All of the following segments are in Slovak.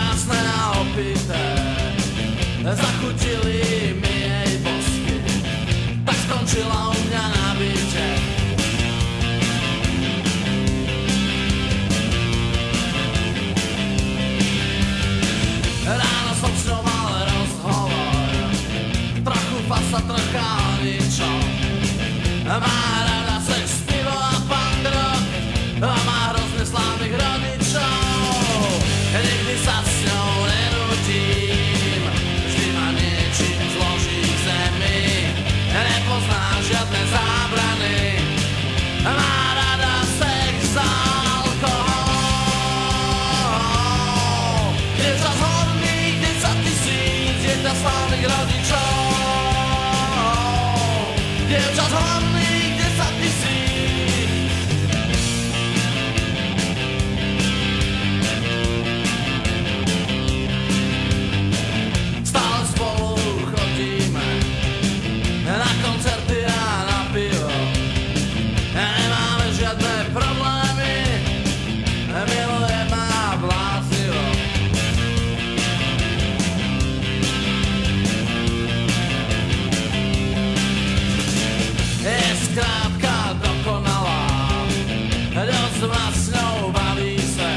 krásne a opité, zachutili mi jej bosky, tak skončila u mňa na byte. Ráno som s ňou mal rozhovor, trochu fasa, trocha o ničom. Má rada sex, pivo a punk rock, a má hrozne slávnych rodičov. Nikdy sa s ňou nenudím, vždy ma niečím zloží k zemi. Nepozná žiadne zábrany, má rada sex a alkohol. Dievča z horných 10 000, dieťa slávnych rodičov. Dievča z horných 10 000. Stále spolu chodíme na koncerty a na pivo. Nemáme žiadne problémy, miluje ma bláznivo. Je skrátka dokonalá, dosť ma s ňou baví se.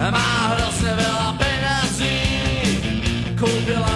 Má hrozne veľa peňazí, kúpila